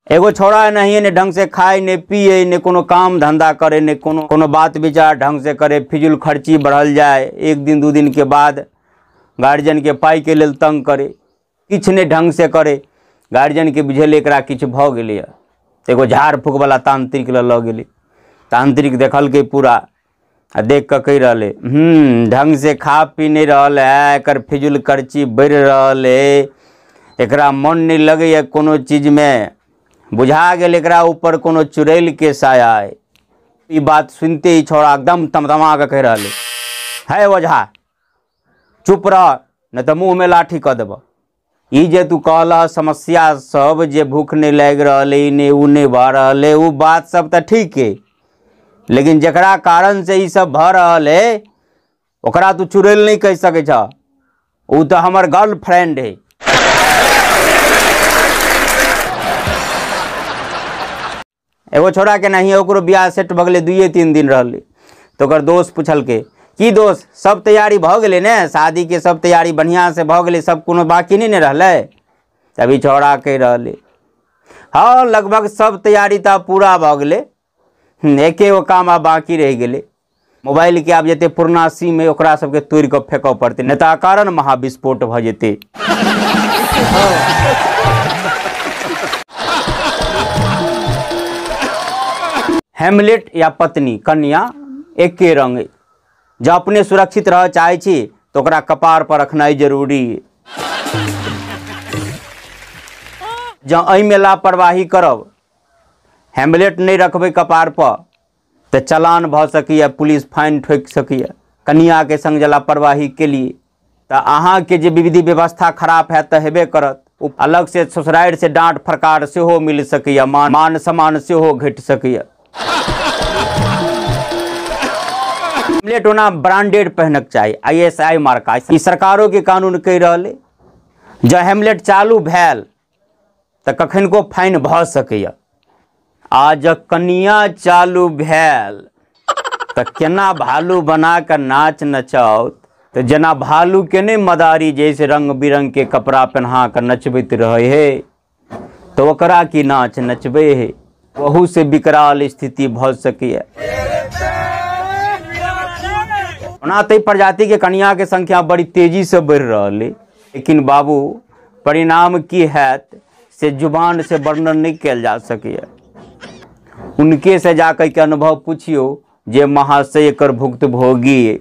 एगो छोड़ा नहीं ने ढंग से खाए ने पिए ने कोनो काम धंधा करे ने कोनो बात विचार ढंग से करे, फिजूल खर्ची बढ़ल जाए, एक दिन दू दिन के बाद गार्जियन के पाई के लेल तंग करे, किछ ने ढंग से करे, गार्जियन के बुझेल एकरा किछ भ गेलै। एगो झाड़ फूक वाला तांत्रिक ल गेलै, तांत्रिक देखल के पूरा आ देख के कह रहे ढंग से खा पी नहीं रहल है, एकर फिजूल खर्ची बढ़ रहल है, एकरा मन नहीं लगे कोनो चीज में, बुझा गेल एकरा ऊपर कोनो चुड़ैल के साया है। ये बात सुनते ही छोड़ा एकदम तमतमा के कह रहे है ओझा चुप रह न तो मुँह में लाठी क देब। ई जे तू कहला समस्या सब जे भूख नहीं लग रही ने उ नहीं भ रहा उ बात सब तो ठीक है, लेकिन जकरा कारण से ई सब भ रहा है ओकरा तू चुड़ैल नहीं कह सके छ, उ तो हमर गर्लफ्रेंड है। एगो छोड़ा के नहीं ओकरो ब्याह सेट भ गेलै, 2-3 दिन रहले तो ओकर दोस्त पूछल के की दोस्त सब तैयारी भ गेलै ने, शादी के सब तैयारी बढ़िया से भ गेलै, सब कोनो बाकी नहीं ने रहले। तभी छोड़ा कह रहले हाँ लगभग सब तैयारी तो पूरा भ गेलै, एके गो काम अब बाकी रह गेलै, मोबाइल के आब जते पुरना सिम है ओकरा सबके तोड़ के फेंकऽ पड़ते, नहीं तो कारण महाविस्फोट भ जेते। हेमलेट या पत्नी कन्या एके रंग है, जब अपने सुरक्षित रह चाहे छी तो ओकरा कपार पर रखना जरूरी है। जब एहि में लापरवाही करब, हेमलेट नहीं रखबे कपार पर तो चलान भ सकिए, पुलिस फाइन ठोक सकिए। कन्या के संग लापरवाही के लिए तो अहाँ के जे विधि व्यवस्था खराब है तो हेबे करत, अलग से ससुराइर से डांट फरकार से हो मिल सकिए, मान सम्मान से हो घट सकिए। हेमलेट होना ब्रांडेड पहनक चाहिए, ISI मार्का, ई सरकारों के कानून कह रहे। जब हेमलेट चालू भैल तो कखन को फाइन भ सके, आज कनिया चालू भैल तो केना भालू बना कर नाच नचाओ, तो जना भालू के नहीं मदारी जैसे रंग बिरंग के कपड़ा पहना कर नचबैत रहे है तो ओकरा की नाच नचबे है, वहू से विकराल स्थिति भ सके। ओनाते प्रजाति के कन्या के संख्या बड़ी तेजी से बढ़ रही, लेकिन बाबू परिणाम की हैत से जुबान से वर्णन नहीं किया जा सके। उनके से जाकर के अनुभव पूछियो जे महाशय कर भुक्तभोगी।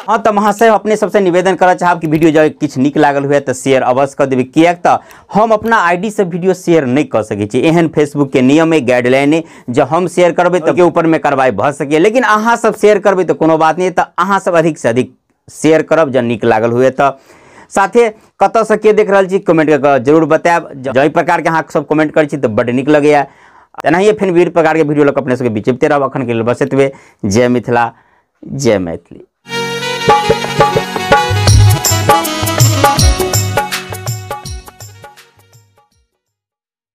हाँ तो महाशय अपने सबसे निवेदन करना चाहब कि वीडियो जब किछ निक लागल हुए तो शेयर अवश्य कर देवे, किएक तो हम अपना आईडी से वीडियो शेयर नहीं कर सके, एहन फेसबुक के नियम है गाइडलाइन है, जब हम शेयर करबे तो के ऊपर में कार्रवाई भ सके, लेकिन अहाँ सब शेयर करबे तो कोनो बात नहीं, तो अहाँ सब अधिक से अधिक शेयर करब जब निक लागल हुए तो। साथे कत से के देख रहा कमेंट कर जरूर बताएब, जई प्रकार के अहाँ सब कमेंट कर तो बड़ निक लगे। एनाहिए फिर विभिन्न प्रकार के वीडियो लग अपने सबके बीच रहब। अखन के लिए बस एतबे। जय मिथिला, जय मैथिली।